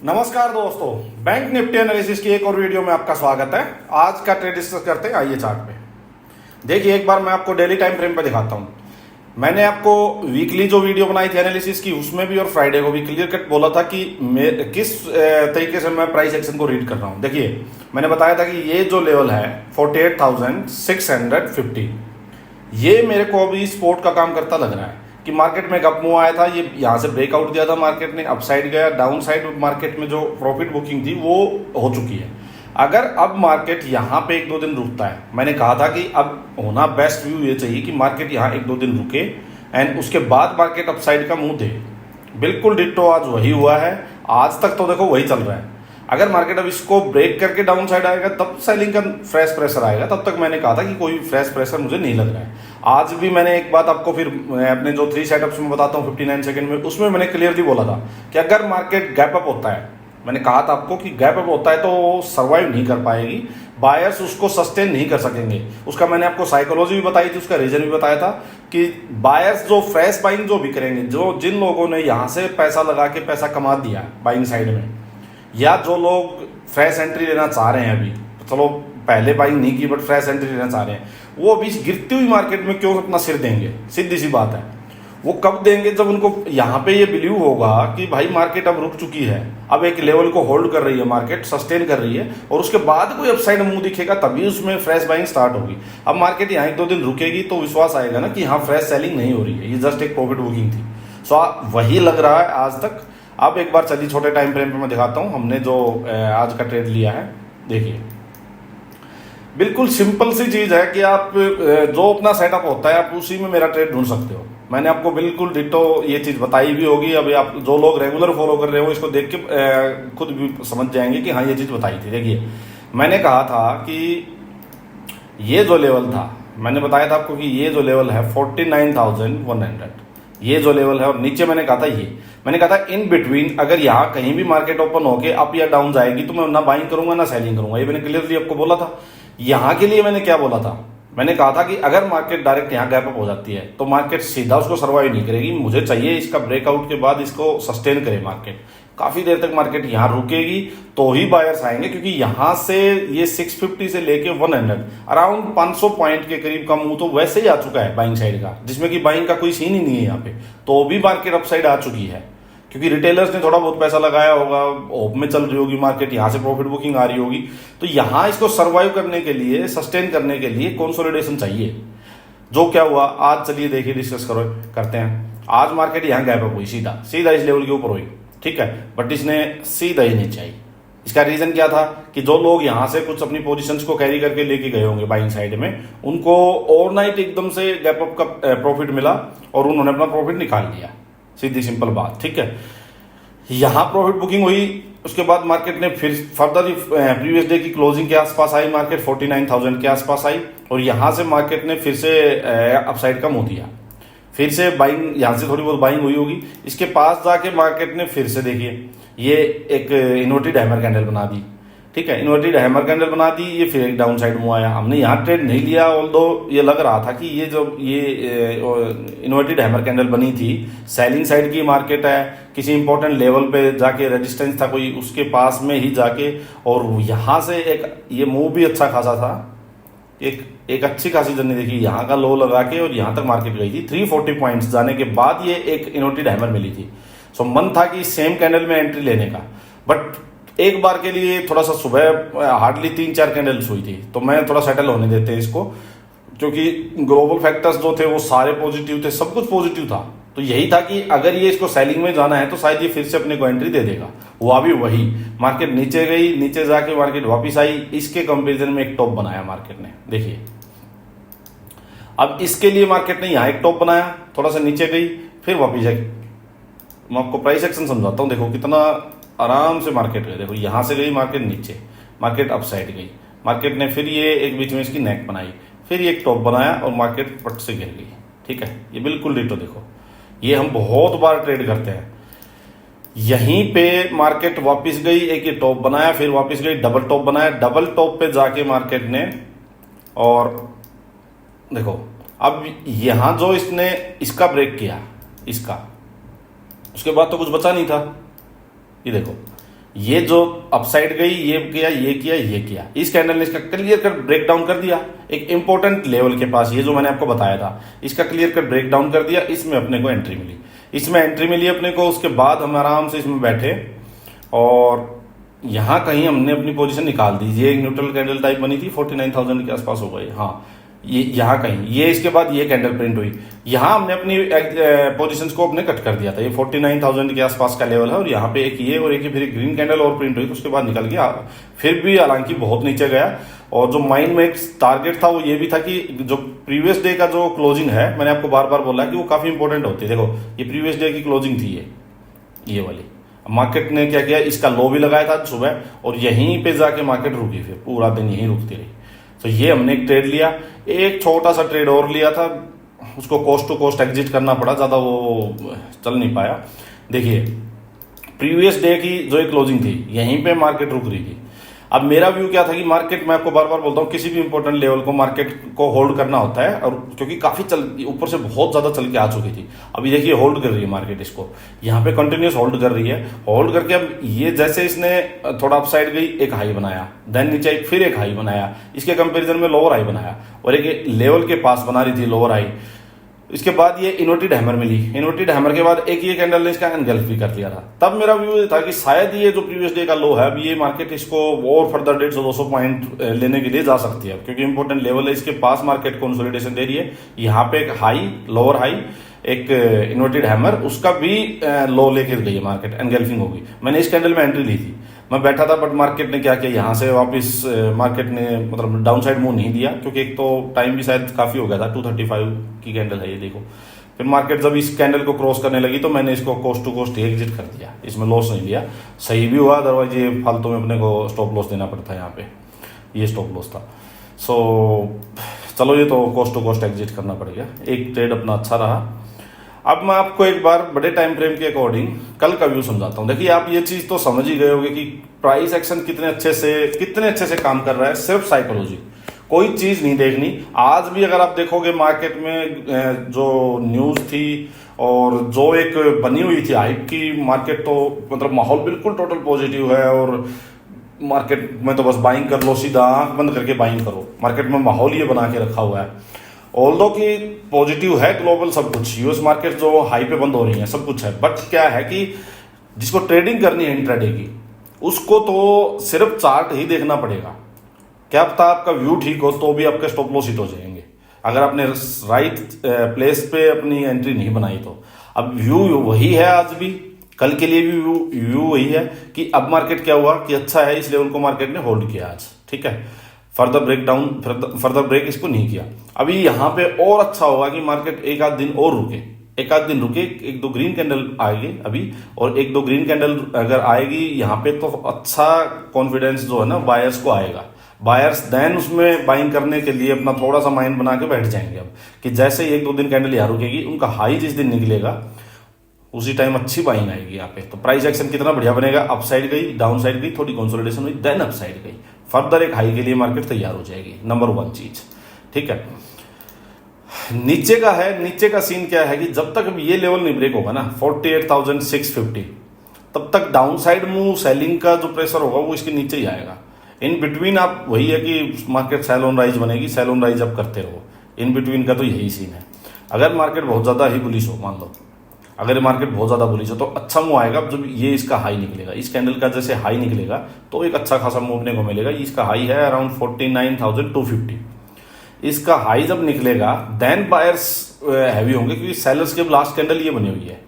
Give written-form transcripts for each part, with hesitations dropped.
नमस्कार दोस्तों, bank Nifty analysis की एक और वीडियो में आपका स्वागत है। आज का ट्रेड डिस्कस करते हैं। आइए चार्ट पे देखिए। एक बार मैं आपको डेली टाइम फ्रेम पे दिखाता हूँ। मैंने आपको वीकली जो वीडियो बनाई थी एनालिसिस की, उसमें भी और फ्राइडे को भी क्लियर कट बोला था कि किस तरीके से मैं प्राइस एक्शन को रीड कर रहा हूँ। देखिए, मैंने बताया था कि ये जो लेवल है 48,650, ये मेरे को अभी सपोर्ट का काम करता लग रहा है कि मार्केट में गप मूव आया था। ये यहाँ से ब्रेकआउट दिया था मार्केट ने, अपसाइड गया, डाउन साइड मार्केट में जो प्रॉफिट बुकिंग थी वो हो चुकी है। अगर अब मार्केट यहाँ पे एक दो दिन रुकता है, मैंने कहा था कि अब होना बेस्ट व्यू ये चाहिए कि मार्केट यहाँ एक दो दिन रुके एंड उसके बाद मार्केट अपसाइड का मुंह दे। बिल्कुल डिट्टो आज वही हुआ है। आज तक तो देखो वही चल रहा है। अगर मार्केट अब इसको ब्रेक करके डाउन साइड आएगा तब सेलिंग का फ्रेश प्रेशर आएगा। तब तक मैंने कहा था कि कोई फ्रेश प्रेशर मुझे नहीं लग रहा है। आज भी मैंने एक बात आपको फिर अपने जो 3 सेटअप्स में बताता हूँ 59 सेकंड में, उसमें मैंने क्लियरली बोला था कि अगर मार्केट गैप अप होता है, मैंने कहा था आपको कि गैप अप होता है तो सर्वाइव नहीं कर पाएगी, बायर्स उसको सस्टेन नहीं कर सकेंगे। उसका मैंने आपको साइकोलॉजी भी बताई थी, उसका रीजन भी बताया था कि बायर्स जो फ्रेश बाइंग जो भी करेंगे, जो जिन लोगों ने यहाँ से पैसा लगा के पैसा कमा दिया बाइंग साइड में, या जो लोग फ्रेश एंट्री लेना चाह रहे हैं, अभी चलो पहले बाइंग नहीं की बट फ्रेश एंट्री लेना चाह रहे हैं, वो अभी गिरती हुई मार्केट में क्यों अपना सिर देंगे? सीधी सी बात है। वो कब देंगे? जब उनको यहाँ पे ये बिलीव होगा कि भाई मार्केट अब रुक चुकी है, अब एक लेवल को होल्ड कर रही है, मार्केट सस्टेन कर रही है, और उसके बाद कोई अपसाइड मुंह दिखेगा तभी उसमें फ्रेश बाइंग स्टार्ट होगी। अब मार्केट यहाँ एक दो दिन रुकेगी तो विश्वास आएगा ना कि हाँ फ्रेश सेलिंग नहीं हो रही है, ये जस्ट एक प्रॉफिट बुकिंग थी। सो वही लग रहा है आज तक। अब एक बार चलिए छोटे टाइम फ्रेम पे मैं दिखाता हूं हमने जो आज का ट्रेड लिया है। देखिए, बिल्कुल सिंपल सी चीज है कि आप जो अपना सेटअप होता है आप उसी में मेरा ट्रेड ढूंढ सकते हो। मैंने आपको बिल्कुल डिट्टो ये चीज बताई भी होगी। अभी आप जो लोग रेगुलर फॉलो कर रहे हो इसको देख के खुद भी समझ जाएंगे कि हाँ ये चीज बताई थी। देखिए, मैंने कहा था कि ये जो लेवल था, मैंने बताया था आपको कि ये जो लेवल है 49,100, ये जो लेवल है, और नीचे मैंने कहा था मैंने कहा था इन बिटवीन अगर यहाँ कहीं भी मार्केट ओपन होके अप या डाउन जाएगी तो मैं ना बाइंग करूंगा ना सेलिंग करूंगा। ये मैंने क्लियरली आपको बोला था। यहाँ के लिए मैंने क्या बोला था? मैंने कहा था कि अगर मार्केट डायरेक्ट यहाँ गैप अप हो जाती है तो मार्केट सीधा उसको सर्वाइव नहीं करेगी। मुझे चाहिए इसका ब्रेकआउट के बाद इसको सस्टेन करे मार्केट, काफी देर तक मार्केट यहाँ रुकेगी तो ही बायर्स आएंगे, क्योंकि यहाँ से ये 650 से लेके 100 अराउंड 500 पॉइंट के करीब का मुंह तो वैसे ही आ चुका है बाइंग साइड का, जिसमें कि बाइंग का कोई सीन ही नहीं है यहाँ पे। तो भी मार्केट अपसाइड आ चुकी है क्योंकि रिटेलर्स ने थोड़ा बहुत पैसा लगाया होगा, होप में चल रही होगी मार्केट, यहाँ से प्रॉफिट बुकिंग आ रही होगी। तो यहाँ इसको सर्वाइव करने के लिए, सस्टेन करने के लिए कंसोलिडेशन चाहिए। जो क्या हुआ आज, चलिए देखिए डिस्कस करते हैं। आज मार्केट यहाँ गैप अप हुई, सीधा सीधा इस लेवल के ऊपर हुई, ठीक है, बट इसने सीधा ही नीचे आई। इसका रीजन क्या था कि जो लोग यहाँ से कुछ अपनी पोजीशंस को कैरी करके लेके गए होंगे बाइंग साइड में, उनको ओवरनाइट एकदम से गैप अप का प्रॉफिट मिला और उन्होंने अपना प्रॉफिट निकाल लिया। सीधी सिंपल बात, ठीक है। यहां प्रॉफिट बुकिंग हुई, उसके बाद मार्केट ने फिर फर्दर प्रीवियस डे की क्लोजिंग के आसपास आई, मार्केट 49,000 के आसपास आई, और यहां से मार्केट ने फिर से अपसाइड का मुंह दिया। फिर से बाइंग, यहां से थोड़ी बहुत बाइंग हुई होगी। इसके पास जाके मार्केट ने फिर से, देखिए, ये एक इन्वर्टेड हैमर कैंडल बना दी, ठीक है, इन्वर्टेड हैमर कैंडल बना दी। ये फिर एक डाउन साइड मुंह आया। हमने यहाँ ट्रेड नहीं लिया, ऑल्दो ये लग रहा था कि ये जो ये इन्वर्टेड हैमर कैंडल बनी थी, सेलिंग साइड की मार्केट है, किसी इंपॉर्टेंट लेवल पे जाके रेजिस्टेंस था कोई, उसके पास में ही जाके, और यहाँ से एक ये मूव भी अच्छा खासा था, एक अच्छी खासी जर्नी देखी, यहाँ का लो लगा के और यहाँ तक मार्केट गई थी। 340 पॉइंट्स जाने के बाद ये एक इन्वर्टेड हैमर मिली थी। सो मन था कि सेम कैंडल में एंट्री लेने का, बट एक बार के लिए थोड़ा सा सुबह हार्डली 3-4 कैंडल्स हुई थी, तो मैं थोड़ा सेटल होने देते इसको, क्योंकि ग्लोबल फैक्टर्स जो थे वो सारे पॉजिटिव थे, सब कुछ पॉजिटिव था। तो यही था कि अगर ये इसको सेलिंग में जाना है तो शायद ये फिर से अपने को एंट्री दे देगा। हुआ भी वही, मार्केट नीचे गई, नीचे जाके मार्केट वापस आई। इसके कंपेरिजन में एक टॉप बनाया मार्केट ने, देखिए। अब इसके लिए मार्केट ने यहाँ एक टॉप बनाया, थोड़ा सा नीचे गई, फिर वापस आई। मैं आपको प्राइस एक्शन समझाता हूँ। देखो कितना आराम से मार्केट गई। देखो यहाँ से गई मार्केट नीचे, मार्केट अप साइड गई, मार्केट ने फिर ये एक बीच में इसकी नेक बनाई, फिर ये एक टॉप बनाया और मार्केट पट से गिर गई, ठीक है। ये बिल्कुल डिटो, देखो ये हम बहुत बार ट्रेड करते हैं। यहीं पे मार्केट वापस गई, एक ये टॉप बनाया, फिर वापस गई, डबल टॉप बनाया, डबल टॉप पे जाके मार्केट ने, और देखो अब यहां जो इसने इसका ब्रेक किया, इसका, उसके बाद तो कुछ बचा नहीं था। ये देखो ये जो अपसाइड गई, ये किया, ये किया, ये किया, इस कैंडल ने इसका क्लियर कट ब्रेक डाउन कर दिया एक इंपॉर्टेंट लेवल के पास। ये जो मैंने आपको बताया था, इसका क्लियर कट ब्रेक डाउन कर दिया। इसमें अपने को एंट्री मिली, इसमें एंट्री मिली अपने को। उसके बाद हम आराम से इसमें बैठे और यहां कहीं हमने अपनी पोजीशन निकाल दी। ये एक न्यूट्रल कैंडल टाइप बनी थी, 49,000 के आसपास हो गई। हाँ, ये यहाँ कहीं, ये इसके बाद ये कैंडल प्रिंट हुई। यहाँ हमने अपनी पोजीशंस को अपने कट कर दिया था। ये 49,000 के आसपास का लेवल है और यहाँ पे एक ये और एक फिर ग्रीन कैंडल और प्रिंट हुई, तो उसके बाद निकल गया। फिर भी हालांकि बहुत नीचे गया। और जो माइंड में एक टारगेट था वो ये भी था कि जो प्रीवियस डे का जो क्लोजिंग है, मैंने आपको बार बार बोला कि वो काफी इंपॉर्टेंट होती है। देखो, ये प्रीवियस डे की क्लोजिंग थी, ये वाली। मार्केट ने क्या किया, इसका लो भी लगाया था सुबह और यहीं पे जाके मार्केट रुकी, फिर पूरा दिन यहीं रुकती रही। तो ये हमने एक ट्रेड लिया, एक छोटा सा ट्रेड और लिया था, उसको कोस्ट टू कोस्ट एग्जिट करना पड़ा, ज्यादा वो चल नहीं पाया। देखिए, प्रीवियस डे की जो एक क्लोजिंग थी, यहीं पे मार्केट रुक रही थी। अब मेरा व्यू क्या था कि मार्केट, मैं आपको बार बार बोलता हूँ, किसी भी इंपॉर्टेंट लेवल को मार्केट को होल्ड करना होता है। और क्योंकि काफी ऊपर से बहुत ज्यादा चल के आ चुकी थी, अभी देखिए होल्ड कर रही है मार्केट, इसको यहाँ पे कंटिन्यूस होल्ड कर रही है। होल्ड करके अब ये जैसे इसने थोड़ा अपसाइड गई, एक हाई बनाया, देन नीचे फिर एक हाई बनाया, इसके कंपेरिजन में लोअर हाई बनाया और एक लेवल के पास बना रही थी लोअर हाई। इसके बाद ये इन्वर्टेड हैमर मिली, इन्वर्टेड हैमर के बाद एक ये कैंडल ने इसका एनगल्फ भी कर दिया था। तब मेरा व्यू ये था कि शायद ये जो प्रीवियस डे का लो है, अभी ये मार्केट इसको और फर्दर 150-200 पॉइंट लेने के लिए जा सकती है, क्योंकि इंपॉर्टेंट लेवल है। इसके पास मार्केट कंसोलिडेशन दे रही है। यहाँ पे एक हाई, लोअर हाई, एक इन्वर्टेड हैमर, उसका भी लो लेकर गई है मार्केट, एनगल्फिंग होगी। मैंने इस कैंडल में एंट्री ली थी, मैं बैठा था, बट मार्केट ने क्या किया, यहाँ से वापस मार्केट ने मतलब डाउन साइड मूव नहीं दिया, क्योंकि एक तो टाइम भी शायद काफी हो गया था। 235 की कैंडल है ये, देखो। फिर मार्केट जब इस कैंडल को क्रॉस करने लगी तो मैंने इसको कोस्ट टू कोस्ट एग्जिट कर दिया, इसमें लॉस नहीं लिया। सही भी हुआ, अदरवाइज ये फालतू में अपने को स्टॉप लॉस देना पड़ता है। यहाँ पे ये स्टॉप लॉस था। सो चलो, ये तो कोस्ट टू कोस्ट एग्जिट करना पड़ गया। एक ट्रेड अपना अच्छा रहा। अब मैं आपको एक बार बड़े टाइम फ्रेम के अकॉर्डिंग कल का व्यू समझाता हूं। देखिए, आप ये चीज तो समझ ही गए होंगे कि प्राइस एक्शन कितने अच्छे से काम कर रहा है। सिर्फ साइकोलॉजी, कोई चीज नहीं देखनी। आज भी अगर आप देखोगे मार्केट में जो न्यूज थी और जो एक बनी हुई थी हाइप की, मार्केट तो मतलब माहौल बिल्कुल टोटल पॉजिटिव है और मार्केट में तो बस बाइंग कर लो, सीधा आंख बंद करके बाइंग करो। मार्केट में माहौल ये बना के रखा हुआ है। ऑल्दो कि पॉजिटिव है ग्लोबल सब कुछ, यूएस मार्केट जो हाई पे बंद हो रही है, सब कुछ है, बट क्या है कि जिसको ट्रेडिंग करनी है इंट्राडे की, उसको तो सिर्फ चार्ट ही देखना पड़ेगा। क्या पता आपका व्यू ठीक हो तो भी आपके स्टॉप लॉस हिट हो जाएंगे, अगर आपने राइट प्लेस पे अपनी एंट्री नहीं बनाई तो। अब व्यू वही है, आज भी, कल के लिए भी व्यू वही है कि अब मार्केट क्या हुआ कि अच्छा है, इस लेवल को मार्केट ने होल्ड किया आज, ठीक है। Further break down, further break इसको नहीं किया। अभी यहाँ पे और अच्छा होगा कि मार्केट एक आध दिन और रुके, एक आध दिन रुके, एक दो ग्रीन कैंडल आएगी अभी, और एक दो ग्रीन कैंडल अगर आएगी यहाँ पे तो अच्छा कॉन्फिडेंस जो है ना बायर्स को आएगा। बायर्स देन उसमें बाइंग करने के लिए अपना थोड़ा सा माइंड बना के बैठ जाएंगे। अब कि जैसे एक दो दिन कैंडल यहाँ रुकेगी, उनका हाई जिस दिन निकलेगा उसी टाइम अच्छी बाइंग आएगी यहाँ पे। तो प्राइस एक्शन कितना बढ़िया बनेगा, अप साइड गई, डाउन साइड गई, थोड़ी कंसोलिडेशन हुई, देन अप साइड गई, फर्दर एक हाई के लिए मार्केट तैयार हो जाएगी। नंबर 1 चीज, ठीक है। नीचे का है, नीचे का सीन क्या है कि जब तक ये लेवल नहीं ब्रेक होगा ना 48,650, तब तक डाउन साइड मूव, सेलिंग का जो प्रेशर होगा वो इसके नीचे ही आएगा। इन बिटवीन आप वही है कि मार्केट सेल ऑन राइज बनेगी, सेल ऑन राइज आप करते रहो। इन बिटवीन का तो यही सीन है। अगर मार्केट बहुत ज्यादा ही बुलिश हो, मान लो अगर मार्केट बहुत ज्यादा बुलिश हो तो अच्छा मूव आएगा जब ये इसका हाई निकलेगा। इस कैंडल का जैसे हाई निकलेगा तो एक अच्छा खासा मूवने को मिलेगा। इसका हाई है अराउंड 49,250। इसका हाई जब निकलेगा देन बायर्स हैवी होंगे, क्योंकि सेलर्स के लास्ट कैंडल ये बनी हुई है,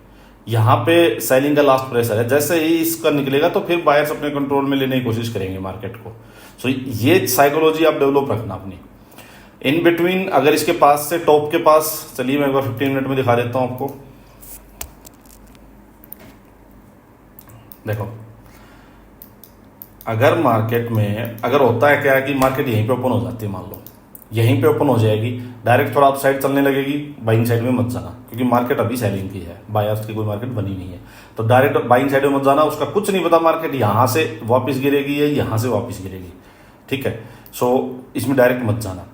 यहाँ पे सेलिंग का लास्ट प्रेशर है। जैसे ही इसका निकलेगा तो फिर बायर्स अपने कंट्रोल में लेने की कोशिश करेंगे मार्केट को। सो ये साइकोलॉजी आप डेवलप रखना अपनी। इन बिटवीन अगर इसके पास से टॉप के पास, चलिए मैं एक बार 15 मिनट में दिखा देता हूं आपको। देखो, अगर मार्केट में अगर होता है क्या है कि मार्केट यहीं पे ओपन हो जाती है, मान लो यहीं पे ओपन हो जाएगी, डायरेक्ट थोड़ा अप साइड चलने लगेगी, बाइंग साइड में मत जाना, क्योंकि मार्केट अभी सेलिंग की है, बायर्स की कोई मार्केट बनी नहीं है। तो डायरेक्ट बाइंग साइड में मत जाना, उसका कुछ नहीं पता मार्केट यहां से वापस गिरेगी या यहां से वापस गिरेगी, ठीक है। सो इसमें डायरेक्ट मत जाना।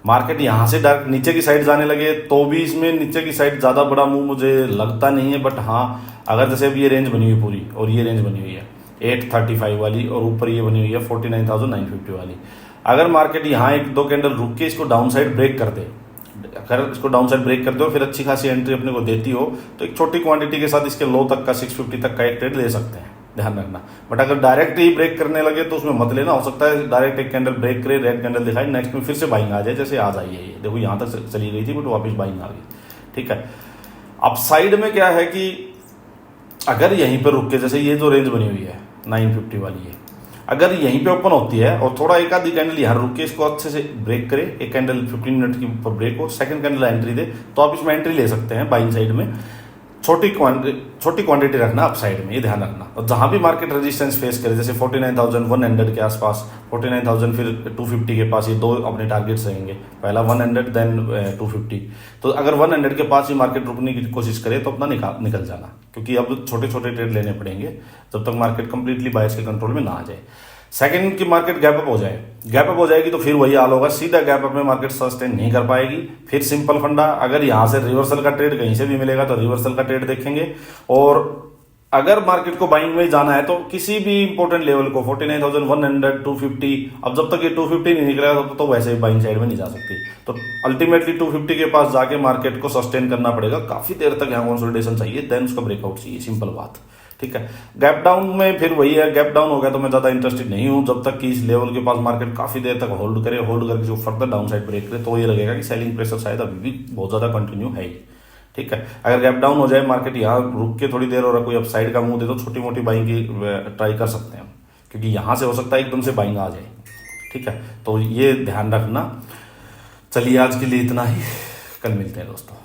मार्केट यहां से डायरेक्ट नीचे की साइड जाने लगे तो भी इसमें नीचे की साइड ज्यादा बड़ा मूव मुझे लगता नहीं है, बट हाँ अगर जैसे अभी ये रेंज बनी हुई पूरी और ये रेंज बनी हुई है, 835 वाली, और ऊपर ये बनी हुई है 49,950 वाली। अगर मार्केट यहाँ एक दो कैंडल रुक के इसको डाउन साइड ब्रेक कर दे, अगर इसको डाउन साइड ब्रेक करते हो फिर अच्छी खासी एंट्री अपने को देती हो, तो एक छोटी क्वांटिटी के साथ इसके लो तक का 650 तक का एक ट्रेड ले सकते हैं, ध्यान रखना। बट अगर डायरेक्ट ही ब्रेक करने लगे तो उसमें मत लेना। हो सकता है डायरेक्ट एक कैंडल ब्रेक करे, रेड कैंडल दिखाई, नेक्स्ट में फिर से बाइंग आ जाए, जैसे आज आई है ये देखो, यहाँ तक चली गई थी बट वापस बाइंग आ गई, ठीक है। अब साइड में क्या है कि अगर यहीं पर रुक के, जैसे ये जो रेंज बनी हुई है 950 वाली है, अगर यहीं पे ओपन होती है और थोड़ा एक आधी कैंडल यहाँ रुक के इसको अच्छे से ब्रेक करे, एक कैंडल 15 मिनट की ऊपर ब्रेक हो, सेकंड कैंडल एंट्री दे, तो आप इसमें एंट्री ले सकते हैं बाइंग साइड में। छोटी क्वांटिटी रखना अप साइड में, ये ध्यान रखना। और जहां भी मार्केट रेजिस्टेंस फेस करे, जैसे 49,100 के आसपास, 49,000 फिर 250 के पास, ये दो अपने टारगेट्स रहेंगे, पहला 100 देन 250। तो अगर 100 के पास ही मार्केट रुकने की कोशिश करे तो अपना निकल जाना, क्योंकि अब छोटे छोटे ट्रेड लेने पड़ेंगे जब तक मार्केट कंप्लीटली बायर्स के कंट्रोल में ना आ जाए। सेकंड की मार्केट गैप अप हो जाए, गैप अप हो जाएगी तो फिर वही हाल होगा, सीधा गैप अप में मार्केट सस्टेन नहीं कर पाएगी। फिर सिंपल फंडा, अगर यहां से रिवर्सल का ट्रेड कहीं से भी मिलेगा तो रिवर्सल का ट्रेड देखेंगे। और अगर मार्केट को बाइंग में जाना है तो किसी भी इंपॉर्टेंट लेवल को 49,100, 250, अब जब तक ये 250 नहीं निकलेगा तो वैसे ही बाइंग साइड में नहीं जा सकती। तो अल्टीमेटली 250 के पास जाके मार्केट को सस्टेन करना पड़ेगा, काफी देर तक यहाँ कंसोलिडेशन चाहिए, देन उसका ब्रेकआउट चाहिए, सिंपल बात, ठीक है। गैप डाउन में फिर वही है, गैप डाउन हो गया तो मैं ज्यादा इंटरेस्टेड नहीं हूं, जब तक कि इस लेवल के पास मार्केट काफी देर तक होल्ड करे, होल्ड करके जो फर्दर डाउन साइड ब्रेक करे तो ये लगेगा कि सेलिंग प्रेशर शायद अभी भी बहुत ज्यादा कंटिन्यू है ही, ठीक है। अगर गैप डाउन हो जाए, मार्केट यहाँ रुक के थोड़ी देर और कोई अपसाइड का मुंह दे तो छोटी मोटी बाइंग की ट्राई कर सकते हैं, क्योंकि यहां से हो सकता है एकदम से बाइंग आ जाए, ठीक है। तो ये ध्यान रखना। चलिए आज के लिए इतना ही, कल मिलते हैं दोस्तों।